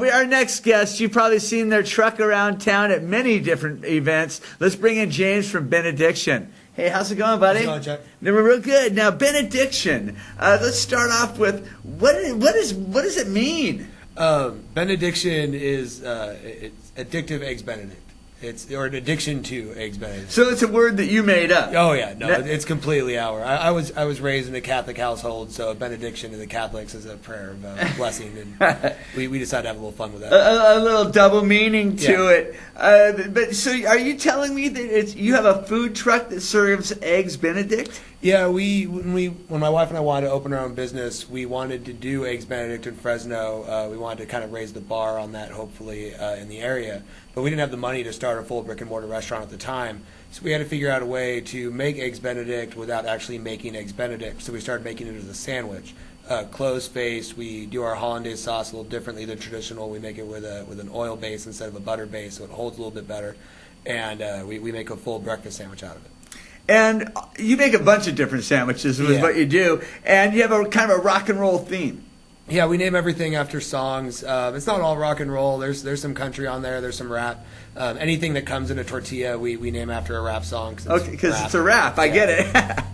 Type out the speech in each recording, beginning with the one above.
Our next guest, you've probably seen their truck around town at many different events. Let's bring in James from Benaddiction. Hey, how's it going, buddy? How's it going, Chuck? We're real good. Now, Benaddiction. Let's start off with what does it mean? Benaddiction is it's addictive eggs Benedict. Or an addiction to eggs Benedict. So it's a word that you made up. Oh yeah, no, it's completely our. I was raised in a Catholic household, so benediction to the Catholics is a prayer of blessing, and we decided to have a little fun with that. A little double meaning to it. But so, are you telling me that you have a food truck that serves eggs Benedict? Yeah, when my wife and I wanted to open our own business, we wanted to do eggs Benedict in Fresno. We wanted to kind of raise the bar on that, hopefully, in the area. But we didn't have the money to start a full brick-and-mortar restaurant at the time. So we had to figure out a way to make eggs Benedict without actually making eggs Benedict. So we started making it as a sandwich. Closed-faced, we do our hollandaise sauce a little differently than traditional. We make it with an oil base instead of a butter base, so it holds a little bit better. And we make a full breakfast sandwich out of it. And you make a bunch of different sandwiches is what you do, and you have a kind of a rock and roll theme. Yeah, we name everything after songs. It's not all rock and roll. There's some country on there. There's some rap. Anything that comes in a tortilla, we name after a rap song. Because it's a rap. I get it.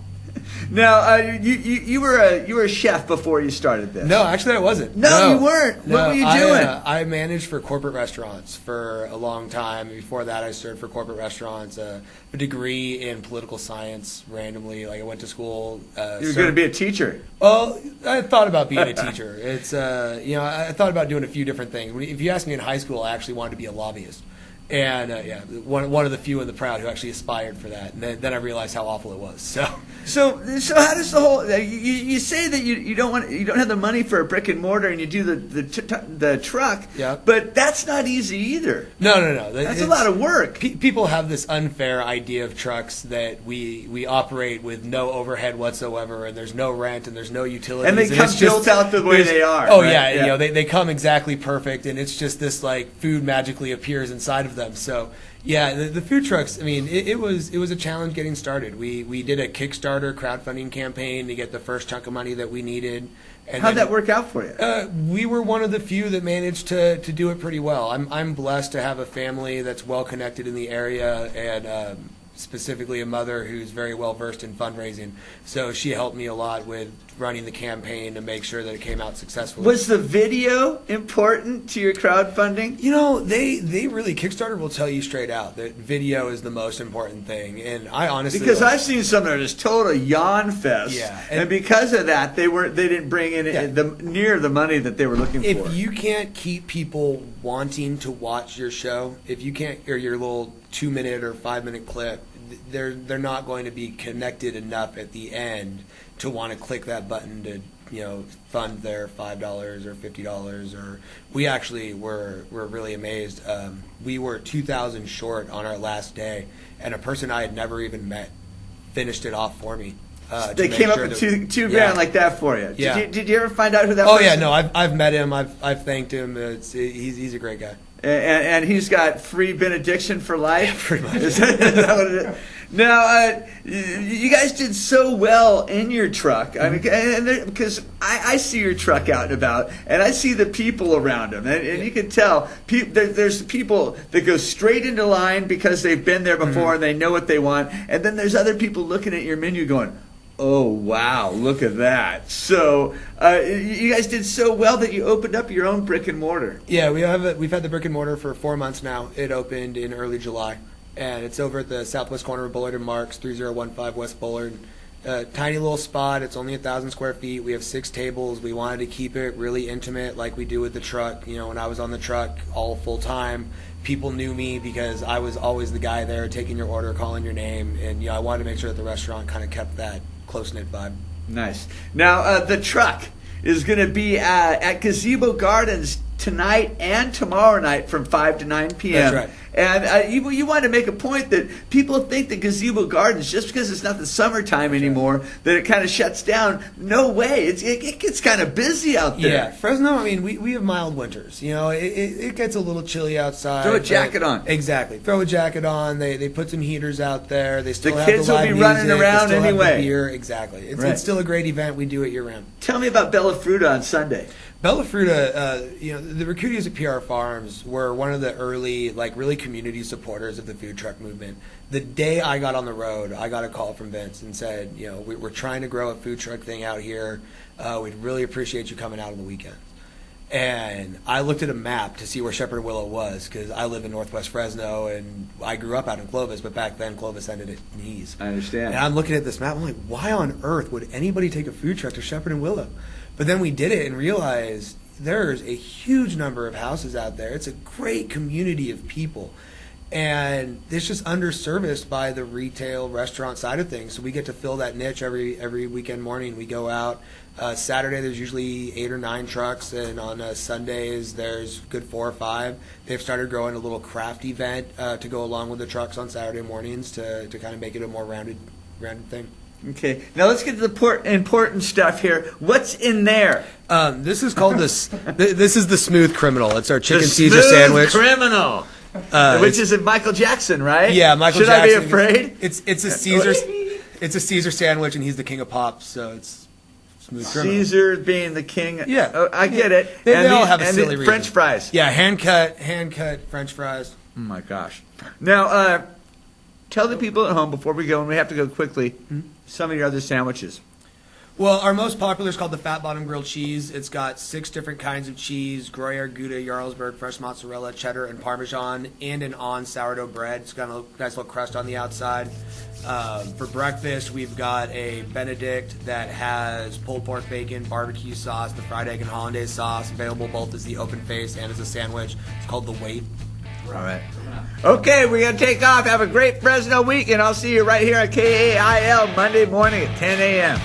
Now, you were a chef before you started this. No, actually I wasn't. No, you weren't. No, what were you doing? I managed for corporate restaurants for a long time. Before that, I served for corporate restaurants. A degree in political science randomly. Like I went to school. You were going to be a teacher. Well, I thought about being a teacher. It's I thought about doing a few different things. If you asked me in high school, I actually wanted to be a lobbyist. And one of the few in the crowd who actually aspired for that. And then I realized how awful it was. So how does the whole? You say that you don't have the money for a brick and mortar, and you do the truck. Yeah. But that's not easy either. No. That's a lot of work. People have this unfair idea of trucks that we operate with no overhead whatsoever, and there's no rent, and there's no utilities, and they come built out the way they are. Oh right? yeah. They come exactly perfect, and it's just this like food magically appears inside of them. So yeah, the food trucks. I mean, it was a challenge getting started. We did a Kickstarter crowdfunding campaign to get the first chunk of money that we needed. And how'd that work out for you? We were one of the few that managed to do it pretty well. I'm blessed to have a family that's well connected in the area, and specifically a mother who's very well versed in fundraising. So she helped me a lot with running the campaign to make sure that it came out successfully. Was the video important to your crowdfunding? You know, they really, Kickstarter will tell you straight out that video is the most important thing. And I honestly, because I've seen some that are just total yawn fest. Yeah. And because of that, they didn't bring in near the money that they were looking for. If you can't keep people wanting to watch your show, if you can't, or your little 2-minute or 5-minute clip, they're not going to be connected enough at the end to want to click that button to fund their $5 or $50. Or we actually were really amazed. We were 2,000 short on our last day, and a person I had never even met finished it off for me. They came up with two grand like that for you. Yeah. Did you ever find out who that was? Oh yeah, no, I've met him. I've thanked him. He's a great guy. And he's got free benediction for life? Yeah, pretty much. Is that what it is? Now, you guys did so well in your truck. I mean, because I see your truck out and about, and I see the people around them. And you can tell there's people that go straight into line because they've been there before and they know what they want. And then there's other people looking at your menu going, oh, wow, look at that. So you guys did so well that you opened up your own brick and mortar. Yeah, we've had the brick and mortar for 4 months now. It opened in early July, and it's over at the southwest corner of Bullard and Marks, 3015 West Bullard. Tiny little spot. It's only 1,000 square feet. We have 6 tables. We wanted to keep it really intimate like we do with the truck. When I was on the truck all full time, people knew me because I was always the guy there taking your order, calling your name, and I wanted to make sure that the restaurant kind of kept that close-knit vibe. Nice. Now, the truck is going to be at Gazebo Gardens tonight and tomorrow night from 5 to 9 p.m. That's right. And you wanted to make a point that people think that Gazebo Gardens, just because it's not the summertime anymore, that it kind of shuts down. No way. It gets kind of busy out there. Yeah, Fresno, I mean, we have mild winters. It gets a little chilly outside. Throw a jacket on. Exactly. Throw a jacket on. They put some heaters out there. They still have kids the live will be running music. around They still anyway. have the beer. Exactly. It's still a great event. We do it year-round. Tell me about Bella Fruta on Sunday. Bella Fruta, the Raccoonies at PR Farms were one of the early, really community supporters of the food truck movement. The day I got on the road, I got a call from Vince and said, we're trying to grow a food truck thing out here. We'd really appreciate you coming out on the weekends. And I looked at a map to see where Shepherd and Willow was, because I live in Northwest Fresno, and I grew up out in Clovis, but back then Clovis ended at Nees. I understand. And I'm looking at this map, I'm like, why on earth would anybody take a food truck to Shepherd and Willow? But then we did it and realized there's a huge number of houses out there. It's a great community of people. And it's just underserviced by the retail restaurant side of things. So we get to fill that niche every weekend morning. We go out. Saturday there's usually 8 or 9 trucks, and on Sundays there's good 4 or 5. They've started growing a little craft event to go along with the trucks on Saturday mornings to kind of make it a more rounded thing. Okay, now let's get to the important stuff here. What's in there? This is called this is the Smooth Criminal. It's our chicken the Caesar sandwich. Criminal. Which is a Michael Jackson, right? Yeah, Michael Should Jackson. Should I be afraid? It's a Caesar. It's a Caesar sandwich, and he's the king of pop, so it's Smooth Criminal. Caesar being the king. Yeah, oh, I get it. They all have a silly reason. French fries. Yeah, hand cut French fries. Oh my gosh! Now, tell the people at home before we go, and we have to go quickly. Some of your other sandwiches. Well, our most popular is called the Fat Bottom Grilled Cheese. It's got 6 different kinds of cheese: Gruyere, Gouda, Jarlsberg, fresh mozzarella, cheddar, and Parmesan, and an on sourdough bread. It's got a nice little crust on the outside. For breakfast, we've got a Benedict that has pulled pork bacon, barbecue sauce, the fried egg and hollandaise sauce, available both as the open face and as a sandwich. It's called the Wait. All right. Okay, we're going to take off. Have a great Fresno week, and I'll see you right here at KAIL Monday morning at 10 a.m.